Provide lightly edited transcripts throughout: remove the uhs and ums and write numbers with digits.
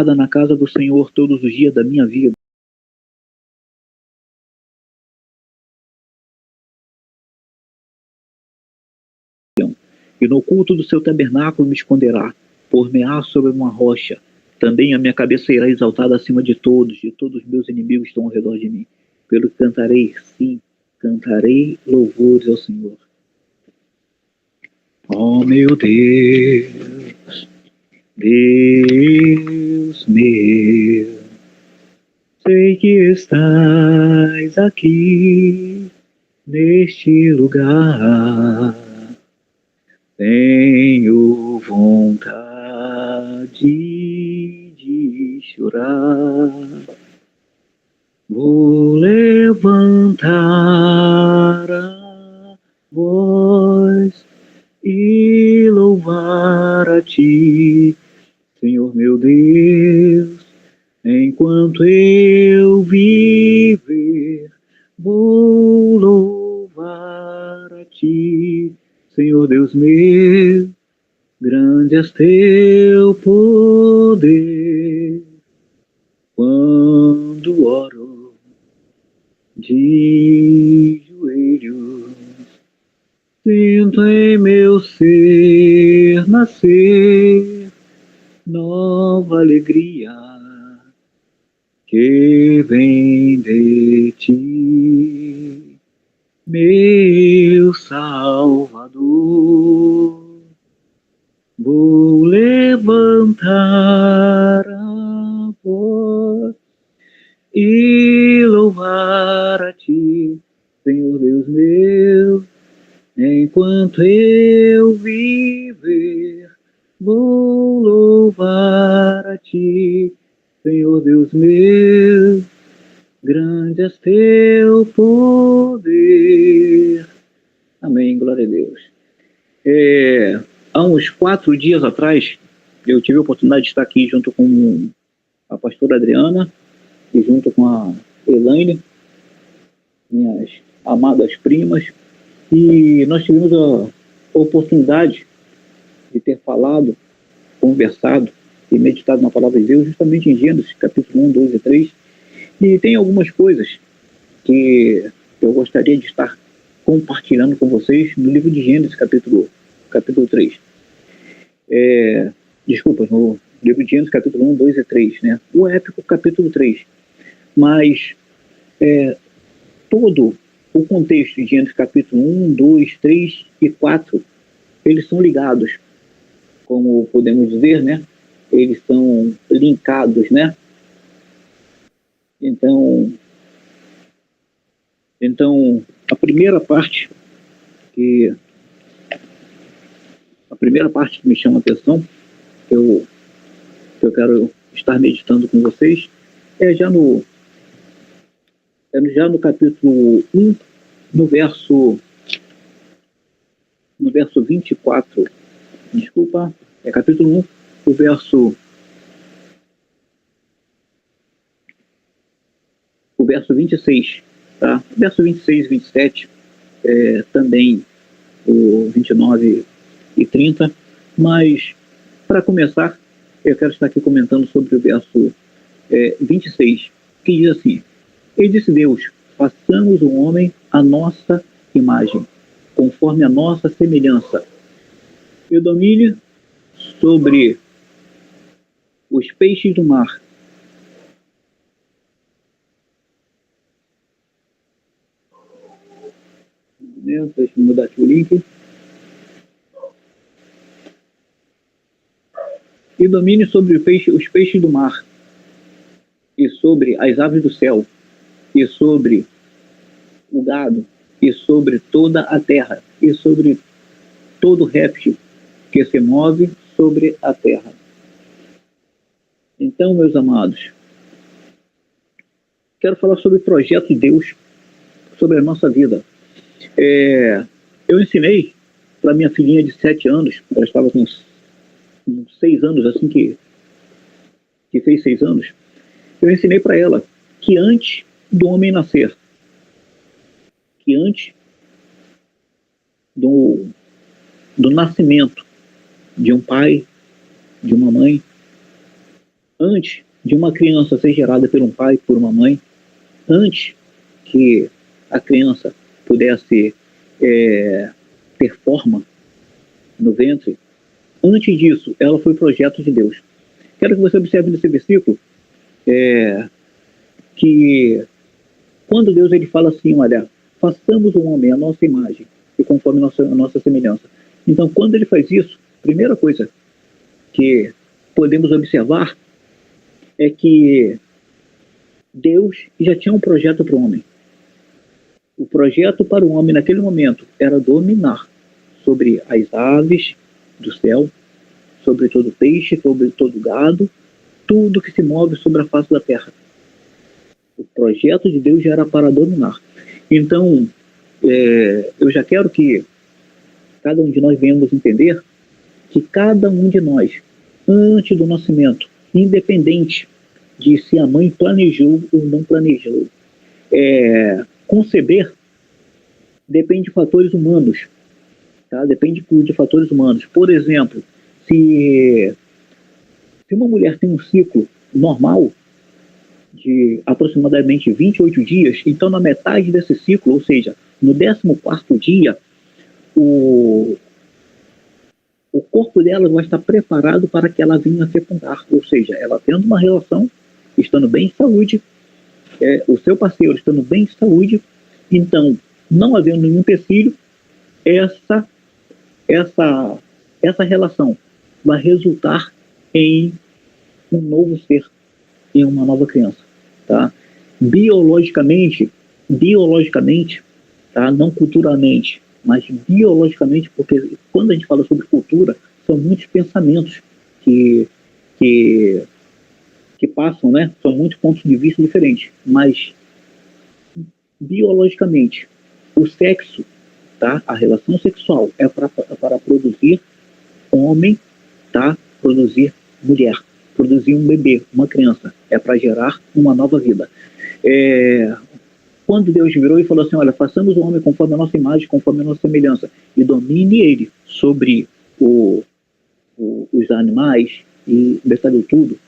na casa do Senhor todos os dias da minha vida. E no culto do seu tabernáculo me esconderá, por-me-á sobre uma rocha. Também a minha cabeça irá exaltada acima de todos os meus inimigos estão ao redor de mim. Pelo que cantarei, sim, cantarei louvores ao Senhor. Oh meu Deus, Deus meu, sei que estás aqui neste lugar. Tenho vontade de chorar. Vou levantar a voz e louvar a Ti, Senhor meu Deus, enquanto eu viver. Vou louvar a Ti, Senhor Deus meu, grande és teu poder. Quando oro de joelhos, sinto em meu ser nascer nova alegria que vem de Ti, meu Salvador. Vou levantar a voz e louvar a Ti, Senhor Deus meu, enquanto eu viver. Vou louvar a Ti, Senhor Deus meu, grande és teu poder. Amém, glória a Deus. Há uns 4 dias atrás, eu tive a oportunidade de estar aqui junto com a pastora Adriana e junto com a Elaine, minhas amadas primas, e nós tivemos a oportunidade de ter falado, conversado e meditado na palavra de Deus, justamente em Gênesis, capítulo 1, 2 e 3, e tem algumas coisas que eu gostaria de estar compartilhando com vocês no livro de Gênesis, capítulo 3. Desculpa, no livro de Gênesis, capítulo 1, 2 e 3, né? O épico capítulo 3. Mas todo o contexto de Gênesis, capítulo 1, 2, 3 e 4, eles são ligados, como podemos dizer, né? Eles são linkados, né? Então a primeira parte que me chama a atenção, que eu quero estar meditando com vocês, é já no capítulo 1, no verso 24. Desculpa, capítulo 1, o verso 26, tá? O verso 26 e 27, também o 29 e 30, mas para começar, eu quero estar aqui comentando sobre o verso 26, que diz assim: E disse Deus, façamos o homem à nossa imagem, conforme a nossa semelhança, e domine sobre os peixes do mar, deixa eu mudar aqui o link, e domine sobre os peixes do mar, e sobre as aves do céu, e sobre o gado, e sobre toda a terra, e sobre todo réptil que se move sobre a terra. Então, meus amados, quero falar sobre o projeto de Deus, sobre a nossa vida. Eu ensinei para minha filhinha de 7 anos, ela estava com 6 anos, assim que fez 6 anos, eu ensinei para ela que antes do homem nascer, que antes do nascimento de um pai, de uma mãe, Antes de uma criança ser gerada por um pai, por uma mãe, antes que a criança pudesse ter forma no ventre, antes disso, ela foi projeto de Deus. Quero que você observe nesse versículo que quando Deus ele fala assim, olha, façamos o homem à nossa imagem e conforme a nossa semelhança. Então, quando ele faz isso, a primeira coisa que podemos observar é que Deus já tinha um projeto para o homem. O projeto para o homem naquele momento era dominar sobre as aves do céu, sobre todo peixe, sobre todo gado, tudo que se move sobre a face da terra. O projeto de Deus já era para dominar. Então, eu já quero que cada um de nós venhamos entender que cada um de nós, antes do nascimento, independente de se a mãe planejou ou não planejou, conceber depende de fatores humanos, tá? Depende de fatores humanos. Por exemplo, se uma mulher tem um ciclo normal de aproximadamente 28 dias, então na metade desse ciclo, ou seja, no 14º dia, o corpo dela vai estar preparado para que ela venha a fecundar, ou seja, ela tendo uma relação, estando bem em saúde, o seu parceiro estando bem em saúde, então, não havendo nenhum empecilho, essa relação vai resultar em um novo ser, em uma nova criança, tá? Biologicamente, tá? Não culturalmente, mas biologicamente, porque quando a gente fala sobre cultura, são muitos pensamentos que passam, né? São muitos pontos de vista diferentes, mas biologicamente, o sexo, tá? A relação sexual é para produzir homem, tá? Produzir mulher, produzir um bebê, uma criança, é para gerar uma nova vida. Quando Deus virou e falou assim, olha, façamos o homem conforme a nossa imagem, conforme a nossa semelhança, e domine ele sobre os animais e detalhe tudo,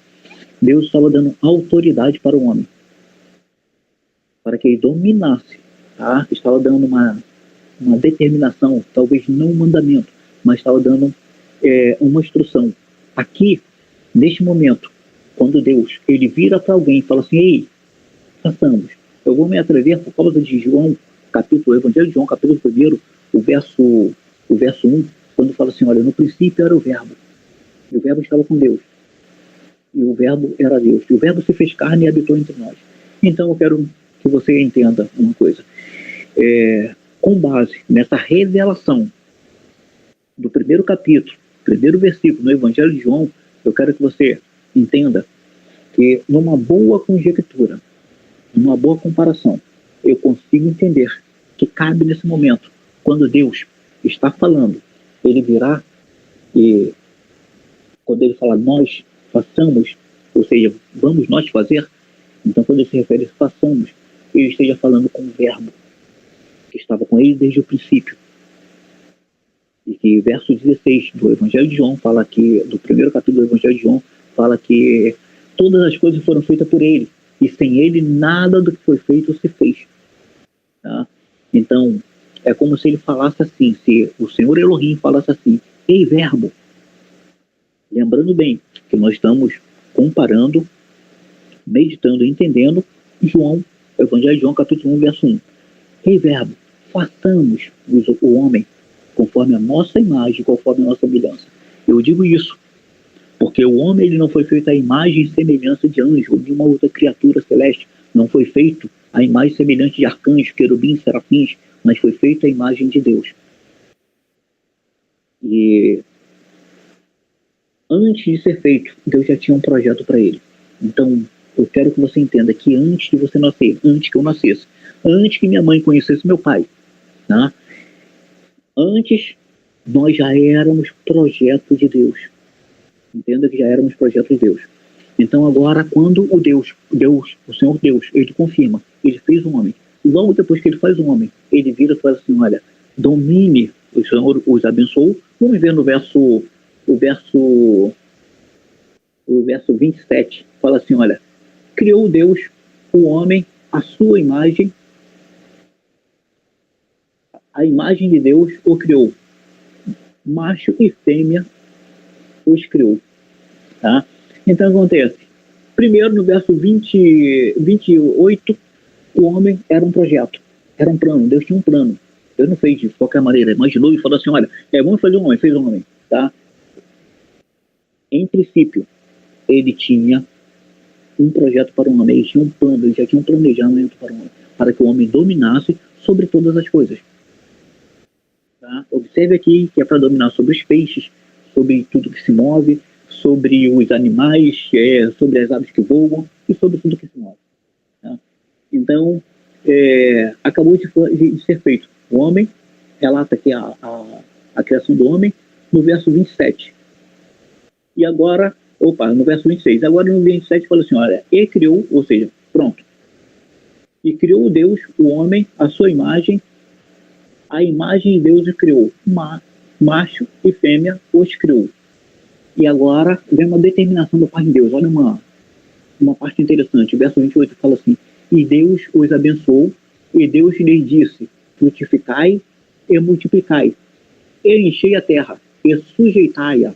Deus estava dando autoridade para o homem, para que ele dominasse, tá? Estava dando uma determinação, talvez não um mandamento, mas estava dando uma instrução. Aqui, neste momento, quando Deus ele vira para alguém e fala assim, ei, façamos. Eu vou me atrever por causa de João, o Evangelho de João, capítulo 1, o verso 1, quando fala assim, olha, no princípio era o verbo, e o verbo estava com Deus, e o verbo era Deus, e o verbo se fez carne e habitou entre nós. Então eu quero que você entenda uma coisa. Com base nessa revelação do primeiro capítulo, primeiro versículo no Evangelho de João, eu quero que você entenda que numa boa conjectura, numa boa comparação, eu consigo entender que cabe nesse momento, quando Deus está falando, ele virá e quando ele fala nós façamos, ou seja, vamos nós fazer, então quando ele se refere a façamos, ele esteja falando com o verbo que estava com ele desde o princípio. E que verso 16 do Evangelho de João fala que, do primeiro capítulo do Evangelho de João, fala que todas as coisas foram feitas por ele, e sem ele nada do que foi feito se fez. Tá? Então, é como se ele falasse assim, se o Senhor Elohim falasse assim, ei verbo, lembrando bem que nós estamos comparando, meditando e entendendo João, Evangelho de João, capítulo 1, verso 1. Ei verbo, façamos o homem conforme a nossa imagem, conforme a nossa semelhança. Eu digo isso porque o homem ele não foi feito à imagem e semelhança de anjo ou de uma outra criatura celeste. Não foi feito à imagem semelhante de arcanjos, querubins, serafins, mas foi feito à imagem de Deus. E antes de ser feito, Deus já tinha um projeto para ele. Então, eu quero que você entenda que antes de você nascer, antes que eu nascesse, antes que minha mãe conhecesse meu pai, tá? Antes, nós já éramos projeto de Deus. Entenda que já éramos projeto de Deus. Então agora, quando o Senhor Deus, ele confirma, ele fez um homem. Logo depois que ele faz um homem, ele vira e fala assim, olha, domine, o Senhor os abençoou. Vamos ver no verso o verso 27, fala assim, olha, criou Deus o homem à sua imagem, a imagem de Deus o criou, macho e fêmea os criou, tá? Então acontece, primeiro no verso 28, o homem era um projeto, era um plano, Deus tinha um plano. Deus não fez de qualquer maneira, imaginou e falou assim, olha, vamos fazer um homem, fez um homem, tá? Em princípio, ele tinha um projeto para o homem, ele tinha um plano, ele já tinha um planejamento para o homem, para que o homem dominasse sobre todas as coisas. Tá? Observe aqui que é para dominar sobre os peixes, sobre tudo que se move, sobre os animais, sobre as aves que voam e sobre tudo que se move. Tá? Então, acabou de ser feito. O homem relata aqui a criação do homem no verso 27. E agora, no verso 26. Agora no 27 fala assim, olha, e criou, ou seja, pronto. E criou Deus, o homem, a sua imagem, a imagem de Deus o criou. Macho e fêmea os criou. E agora vem uma determinação da parte de Deus. Olha uma parte interessante. O verso 28 fala assim, e Deus os abençoou, e Deus lhes disse, frutificai e multiplicai, e enchei a terra, e sujeitai-a,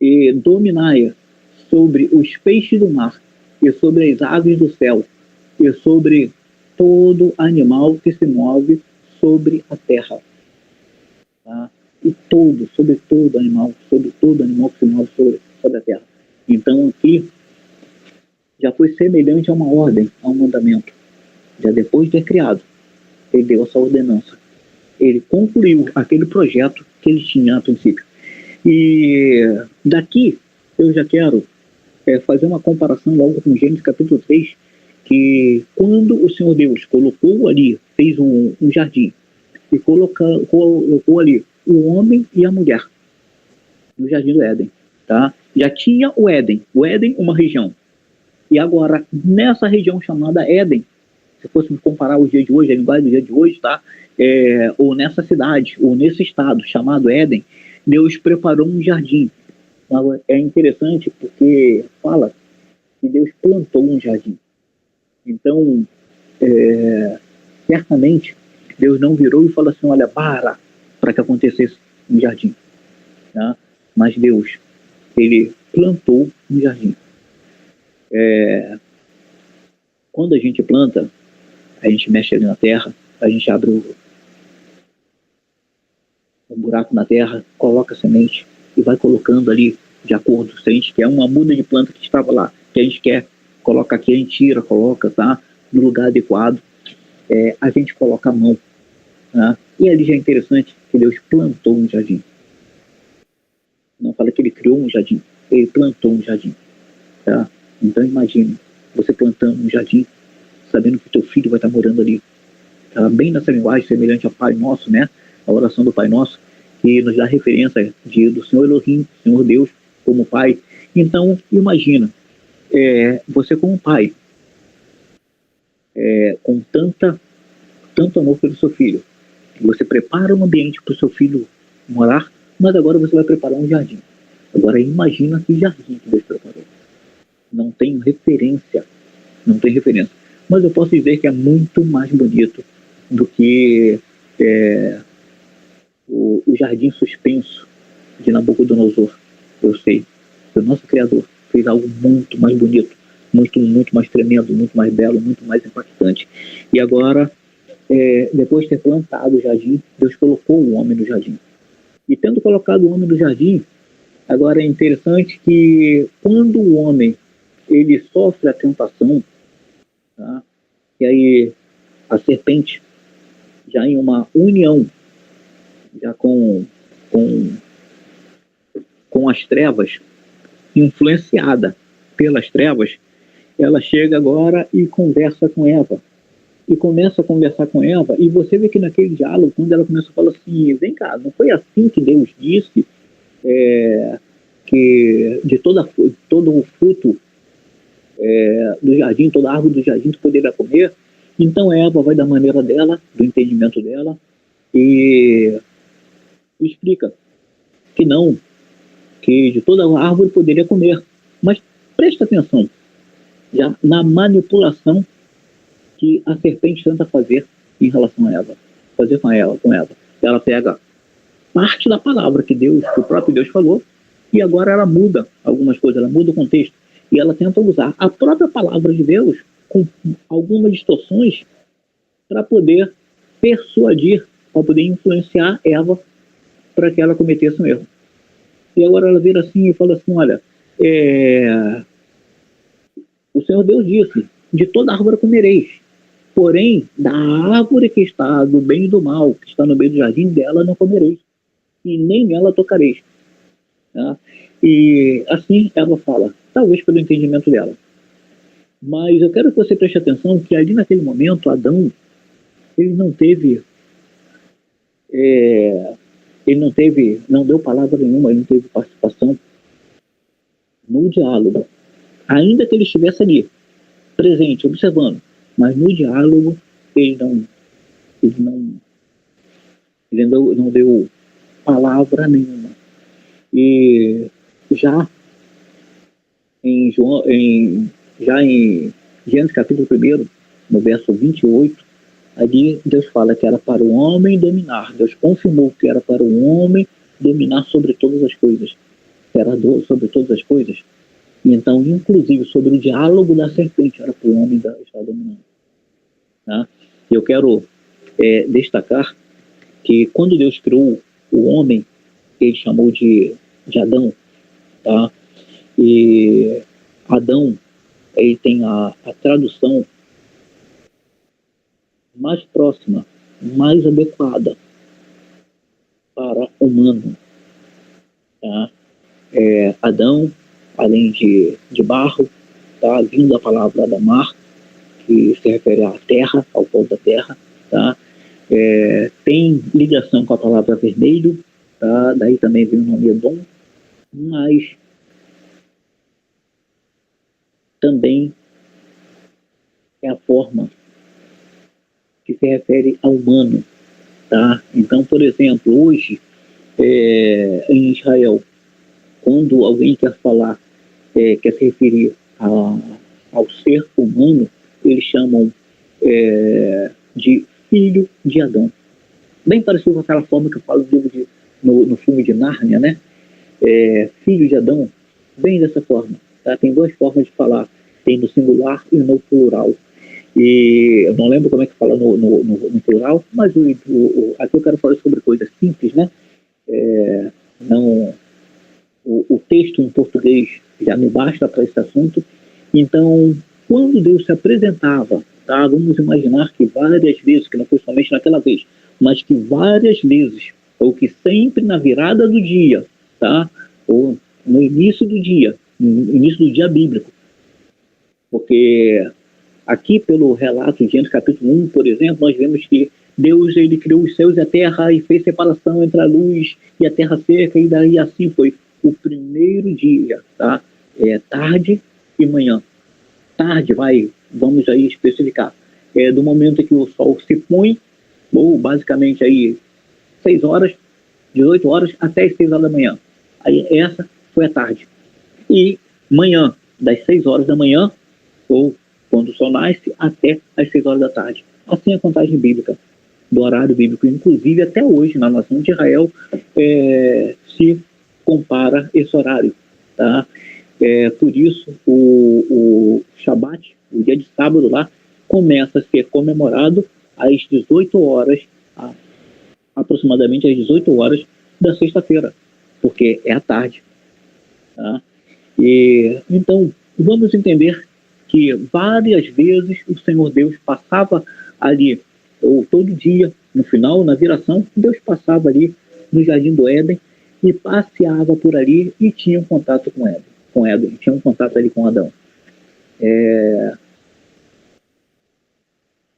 e dominai-a sobre os peixes do mar, e sobre as aves do céu, e sobre todo animal que se move sobre a terra. Tá? E sobre todo animal que se move sobre a terra. Então aqui já foi semelhante a uma ordem, a um mandamento. Já depois de ter criado, ele deu essa ordenança. Ele concluiu aquele projeto que ele tinha a princípio. E daqui eu já quero fazer uma comparação logo com Gênesis capítulo 3, que quando o Senhor Deus colocou ali, fez um jardim, e colocou ali o homem e a mulher no jardim do Éden, tá? Já tinha o Éden, uma região. E agora, nessa região chamada Éden, se fôssemos comparar os dias de hoje, a linguagem do dia de hoje, tá? Ou nessa cidade, ou nesse estado chamado Éden, Deus preparou um jardim. Então, é interessante porque fala que Deus plantou um jardim. Então, certamente, Deus não virou e falou assim, olha, para que acontecesse um jardim. Tá? Mas Deus, ele plantou um jardim. Quando a gente planta, a gente mexe ali na terra, a gente abre um buraco na terra, coloca a semente e vai colocando ali de acordo. Se a gente quer uma muda de planta que estava lá, que a gente quer colocar aqui, a gente tira, coloca, tá? No lugar adequado, a gente coloca a mão. Tá? E ali já é interessante que Deus plantou um jardim. Não fala que ele criou um jardim, ele plantou um jardim. Tá? Então imagine, você plantando um jardim, sabendo que o teu filho vai estar morando ali. Tá? Bem nessa linguagem semelhante ao Pai Nosso, né? A oração do Pai Nosso, que nos dá referência do Senhor Elohim, Senhor Deus, como Pai. Então, imagina, você como pai, com tanto amor pelo seu filho, você prepara um ambiente para o seu filho morar, mas agora você vai preparar um jardim. Agora imagina que jardim que Deus preparou. Não tem referência. Mas eu posso dizer que é muito mais bonito do que o jardim suspenso de Nabucodonosor. Eu sei que o nosso Criador fez algo muito mais bonito, muito mais tremendo, muito mais belo, muito mais impactante. E agora, depois de ter plantado o jardim, Deus colocou o homem no jardim. E tendo colocado o homem no jardim, agora é interessante que quando o homem ele sofre a tentação, tá? E aí a serpente, já em uma união já com as trevas, influenciada pelas trevas, ela chega agora e conversa com Eva. E começa a conversar com Eva, e você vê que naquele diálogo, quando ela começa a falar assim, vem cá, não foi assim que Deus disse que de todo o fruto do jardim, toda a árvore do jardim tu poderia comer? Então Eva vai da maneira dela, do entendimento dela, e explica que não, que de toda a árvore poderia comer. Mas presta atenção, já na manipulação que a serpente tenta fazer em relação a Eva, fazer com Eva. Ela pega parte da palavra que o próprio Deus falou, e agora ela muda algumas coisas, ela muda o contexto, e ela tenta usar a própria palavra de Deus com algumas distorções para poder persuadir, para poder influenciar Eva para que ela cometesse um erro. E agora ela vira assim e fala assim, olha, o Senhor Deus disse, de toda árvore comereis, porém, da árvore que está do bem e do mal, que está no meio do jardim, dela não comereis, e nem nela tocareis. Tá? E assim ela fala, talvez pelo entendimento dela. Mas eu quero que você preste atenção que ali naquele momento, Adão, ele não teve, não deu palavra nenhuma, ele não teve participação no diálogo. Ainda que ele estivesse ali, presente, observando, mas no diálogo ele não deu palavra nenhuma. E já em Gênesis capítulo 1, no verso 28, ali Deus fala que era para o homem dominar. Deus confirmou que era para o homem dominar sobre todas as coisas. Era sobre todas as coisas. E então, inclusive, sobre o diálogo da serpente, era para o homem estar dominando. Tá? Eu quero destacar que quando Deus criou o homem, ele chamou de Adão, tá? E Adão, ele tem a tradução mais próxima, mais adequada para humano, tá? Adão, além de barro, tá? Vindo da palavra Adamar, que se refere à terra, ao pó da terra, tá? Tem ligação com a palavra vermelho, tá? Daí também vem o nome Edom, mas também é a forma que se refere ao humano, tá? Então, por exemplo, hoje em Israel, quando alguém quer falar, quer se referir ao ser humano, eles chamam de filho de Adão. Bem parecido com aquela forma que eu falo no filme de Nárnia, né? Filho de Adão, bem dessa forma. Tá? Tem duas formas de falar, tem no singular e no plural. E eu não lembro como é que fala no plural, mas aqui eu quero falar sobre coisas simples, né? Não, o texto em português já me basta para esse assunto. Então, quando Deus se apresentava, tá? Vamos imaginar que várias vezes, que não foi somente naquela vez, mas que várias vezes, ou que sempre na virada do dia, tá? Ou no início do dia bíblico, porque aqui pelo relato de Gênesis capítulo 1, por exemplo, nós vemos que Deus ele criou os céus e a terra e fez separação entre a luz e a terra seca, e daí assim foi o primeiro dia, tá? Tarde e manhã. Tarde, vamos aí especificar, do momento que o sol se põe, ou basicamente aí 6 horas, 18 horas até as 6 horas da manhã. Aí essa foi a tarde. E manhã, das 6 horas da manhã, ou quando o sol nasce, até as 6 horas da tarde. Assim é a contagem bíblica, do horário bíblico. Inclusive, até hoje, na nação de Israel, se compara esse horário. Tá? Por isso, o Shabat, o dia de sábado lá, começa a ser comemorado às 18 horas, aproximadamente às 18 horas da sexta-feira, porque é à tarde. Tá? Então, vamos entender que várias vezes o Senhor Deus passava ali, ou todo dia, no final, na viração, Deus passava ali no Jardim do Éden e passeava por ali e tinha um contato com Éden, tinha um contato ali com Adão.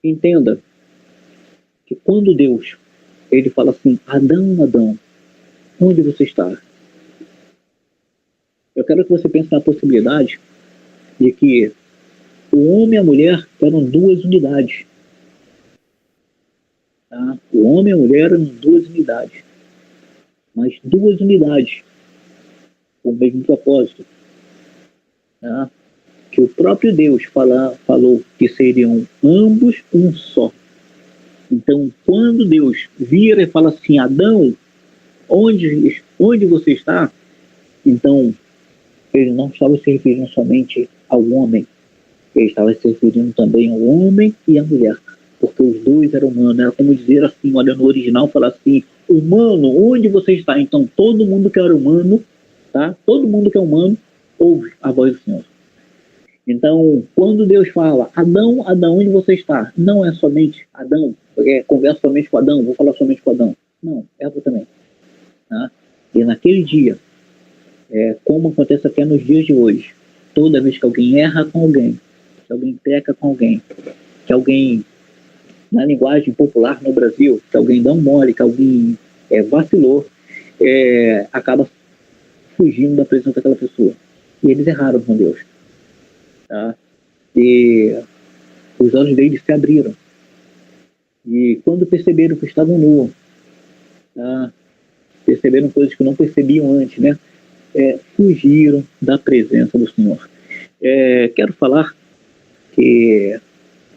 Entenda que quando Deus ele fala assim, Adão, Adão, onde você está? Eu quero que você pense na possibilidade de que o homem e a mulher eram duas unidades. Tá? O homem e a mulher eram duas unidades. Mas duas unidades. com o mesmo propósito, né? Que o próprio Deus falou que seriam ambos um só. Então, quando Deus vira e fala assim, Adão, onde você está? Então, ele não estava se referindo somente ao homem, ele estava se referindo também ao homem e à mulher, porque os dois eram humanos. Era como dizer assim, olha, no original fala assim, humano, onde você está? Então, todo mundo que era humano, tá? Todo mundo que é humano ouve a voz do Senhor. Então, quando Deus fala, Adão, Adão, onde você está? Não é somente Adão, conversa somente com Adão, vou falar somente com Adão. Não, Eva também. Tá? E naquele dia, como acontece até nos dias de hoje, toda vez que alguém erra com alguém, que alguém peca com alguém, que alguém, na linguagem popular no Brasil, que alguém dá um mole, que alguém vacilou, acaba fugindo da presença daquela pessoa. E eles erraram com Deus. Tá? E os olhos deles se abriram. E quando perceberam que estavam nus, tá? Perceberam coisas que não percebiam antes, né? Fugiram da presença do Senhor. Quero falar que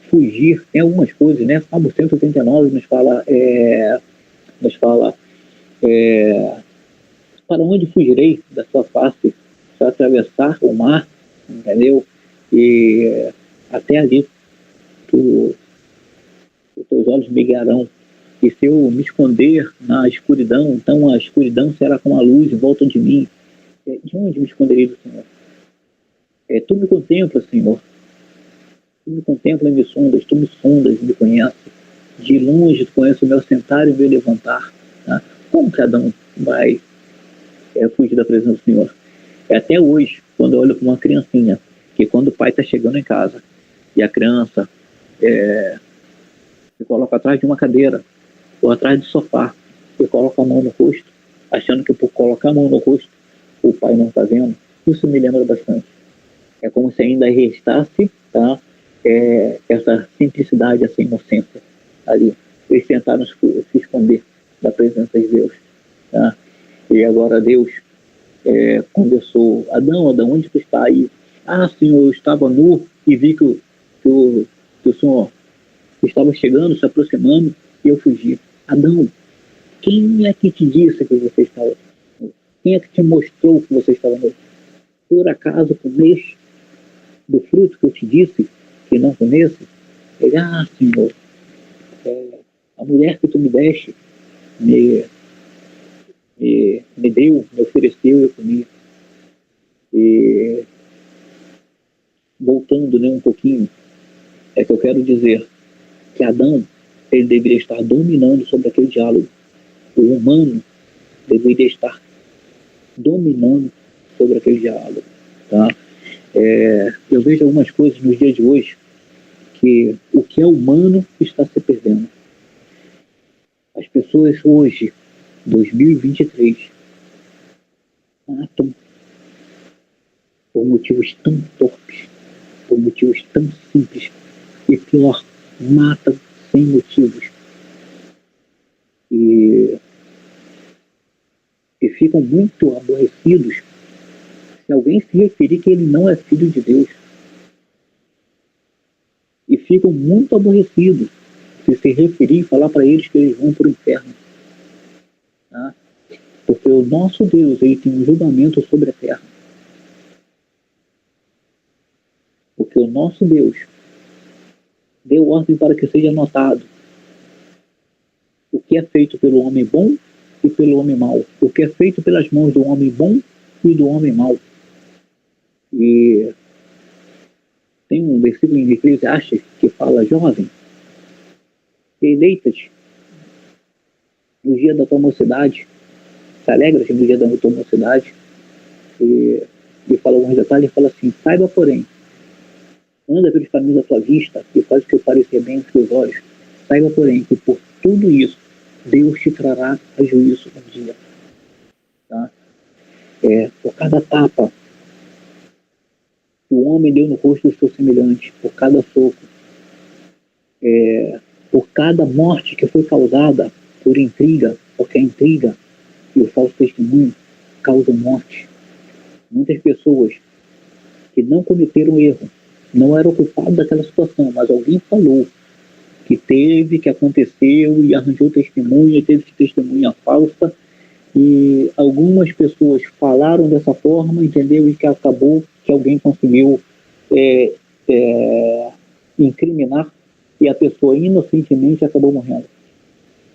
fugir em algumas coisas, né? Salmo 139 nos fala para onde fugirei da sua face? Se atravessar o mar, entendeu? E até ali os teus olhos me guiarão. E se eu me esconder na escuridão, então a escuridão será como a luz em volta de mim. De onde me esconderei do Senhor? Tu me contemplas, Senhor. Tu me contemplas e me sondas, tu me sondas e me conheces. De longe tu conheces o meu sentar e o meu levantar. Tá? Como cada um vai fugir da presença do Senhor? Até hoje, quando eu olho para uma criancinha, que quando o pai está chegando em casa e a criança se coloca atrás de uma cadeira ou atrás do sofá e coloca a mão no rosto, achando que por colocar a mão no rosto o pai não está vendo, isso me lembra bastante. É como se ainda restasse, tá? Essa simplicidade, essa inocência ali. Eles tentaram se esconder da presença de Deus. Tá? E agora Deus conversou, Adão, onde tu está aí? Senhor, eu estava nu e vi que o Senhor estava chegando, se aproximando, e eu fugi. Adão, quem é que te disse que você estava nu? Quem é que te mostrou que você estava nu? Por acaso comeste do fruto que eu te disse que não comesse? Ele, Senhor, a mulher que tu me deste me deu, me ofereceu, eu comi. E voltando, né, um pouquinho, que eu quero dizer que Adão, ele deveria estar dominando sobre aquele diálogo. O humano deveria estar dominando sobre aquele diálogo. Tá? Eu vejo algumas coisas nos dias de hoje que o que é humano está se perdendo. As pessoas hoje, 2023, matam por motivos tão torpes, por motivos tão simples, e pior, matam sem motivos. E ficam muito aborrecidos se alguém se referir que ele não é filho de Deus. E ficam muito aborrecidos se referir e falar para eles que eles vão para o inferno. Tá? Porque o nosso Deus, ele tem um julgamento sobre a terra. Porque o nosso Deus deu ordem para que seja notado o que é feito pelo homem bom e pelo homem mau. O que é feito pelas mãos do homem bom e do homem mau. E tem um versículo em Eclesiastes que fala, jovem, deleitas no dia da tua mocidade, se alegras no dia da tua mocidade, e fala alguns detalhes, e fala assim, saiba, porém, anda pelos caminhos da tua vista e faz o que parecer bem aos teus olhos. Saiba, porém, que por tudo isso, Deus te trará a juízo um dia. Tá? Por cada tapa que o homem deu no rosto do seu semelhante, por cada soco, por cada morte que foi causada por intriga, porque a intriga e o falso testemunho causam morte. Muitas pessoas que não cometeram erro, não eram culpados daquela situação, mas alguém falou que teve, que aconteceu e arranjou testemunha, teve testemunha falsa, e algumas pessoas falaram dessa forma, entendeu? E que acabou que alguém conseguiu incriminar e a pessoa inocentemente acabou morrendo.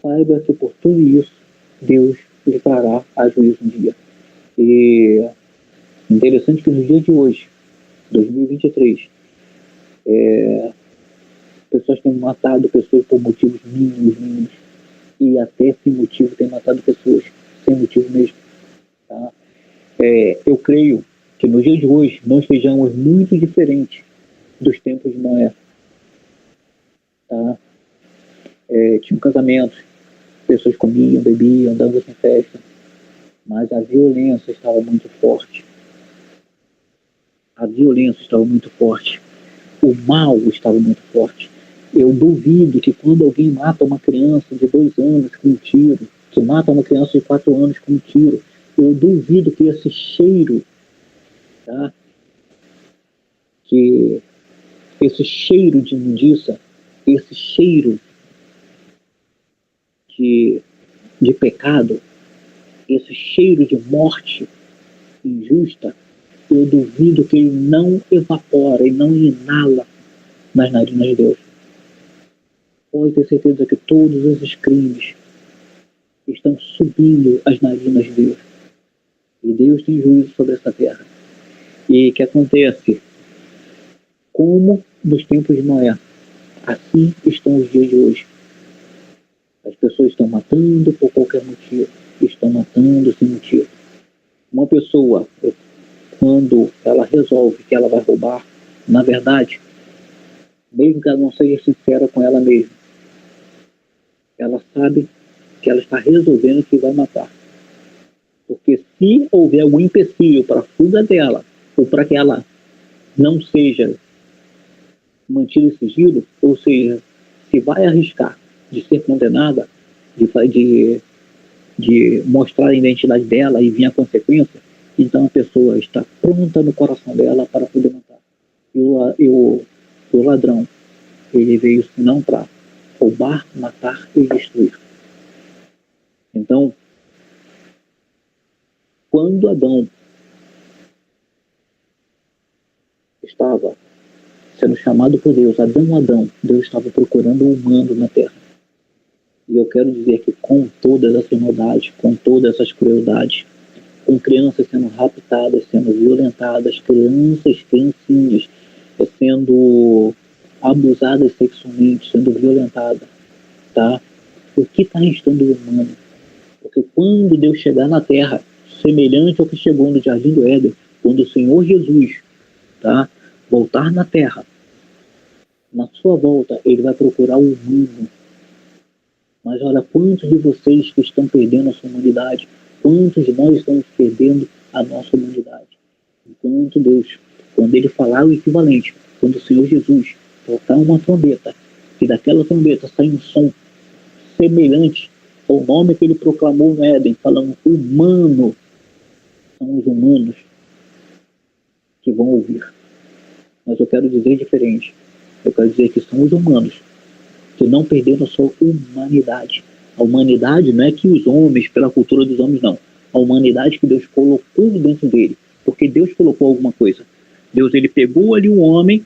Saiba que por tudo isso Deus lhe trará a juízo um dia. E interessante que no dia de hoje, 2023, pessoas têm matado pessoas por motivos mínimos, e até sem motivo têm matado pessoas, sem motivo mesmo. Tá? Eu creio que no dia de hoje nós estejamos muito diferentes dos tempos de Noé. Tá? Tinha um casamento, pessoas comiam, bebiam, dançavam em festa, mas a violência estava muito forte. A violência estava muito forte. O mal estava muito forte. Eu duvido que quando alguém mata uma criança de 2 anos com um tiro, que mata uma criança de 4 anos com um tiro, eu duvido que esse cheiro, tá? Que esse cheiro de imundícia, esse cheiro de pecado, esse cheiro de morte injusta, eu duvido que ele não evapora e não inala nas narinas de Deus. Pode ter certeza que todos esses crimes estão subindo as narinas de Deus. E Deus tem juízo sobre essa terra. E o que acontece? Como nos tempos de Noé, assim estão os dias de hoje. As pessoas estão matando por qualquer motivo. Estão matando sem motivo. Uma pessoa, quando ela resolve que ela vai roubar, na verdade, mesmo que ela não seja sincera com ela mesma, ela sabe que ela está resolvendo que vai matar. Porque se houver algum empecilho para a fuga dela, ou para que ela não seja mantida em sigilo, ou seja, se vai arriscar de ser condenada, de mostrar a identidade dela e vir a consequência, então a pessoa está pronta no coração dela para poder matar. E o ladrão, ele veio não para roubar, matar e destruir. Então, quando Adão estava sendo chamado por Deus, Adão, Deus estava procurando o humano na terra. E eu quero dizer que com todas essas maldades, com todas essas crueldades, com crianças sendo raptadas, sendo violentadas, criancinhas sendo abusadas sexualmente, sendo violentadas, tá? O que está restando do humano? Porque quando Deus chegar na terra, semelhante ao que chegou no Jardim do Éden, quando o Senhor Jesus, tá, voltar na terra, na sua volta, ele vai procurar o humano. Mas olha, quantos de vocês que estão perdendo a sua humanidade, quantos de nós estamos perdendo a nossa humanidade? Enquanto Deus, quando ele falar o equivalente, quando o Senhor Jesus tocar uma trombeta, e daquela trombeta sai um som semelhante ao nome que ele proclamou no Éden, falando humano, são os humanos que vão ouvir. Mas eu quero dizer diferente. Eu quero dizer que são os humanos que não perderam a sua humanidade. A humanidade não é que os homens, pela cultura dos homens, não. A humanidade que Deus colocou dentro dele. Porque Deus colocou alguma coisa. Deus, ele pegou ali um homem,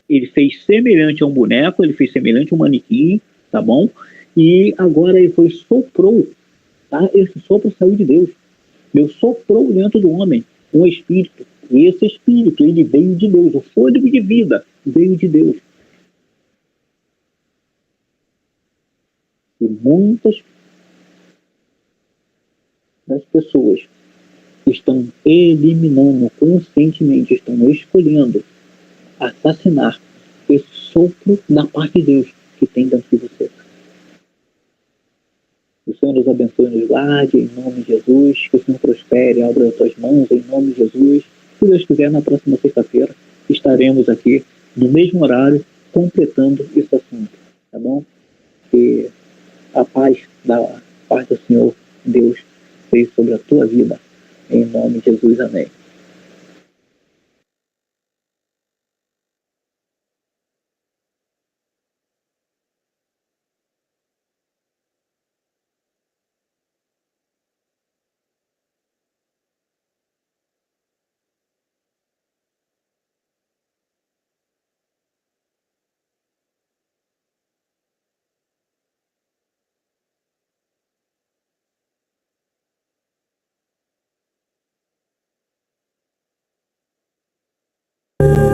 ele fez semelhante a um boneco, ele fez semelhante a um manequim, tá bom? E agora ele soprou, tá? Esse sopro saiu de Deus. Deus soprou dentro do homem um espírito. E esse espírito, ele veio de Deus. O fôlego de vida veio de Deus. E muitas das pessoas estão eliminando conscientemente, estão escolhendo assassinar esse sopro da parte de Deus que tem dentro de você. O Senhor nos abençoe e nos guarde, em nome de Jesus, que o Senhor prospere, abra as tuas mãos, em nome de Jesus. Se Deus quiser, na próxima sexta-feira, estaremos aqui no mesmo horário, completando esse assunto, tá bom? Que a paz do Senhor, Deus, seja sobre a tua vida, em nome de Jesus, amém. Música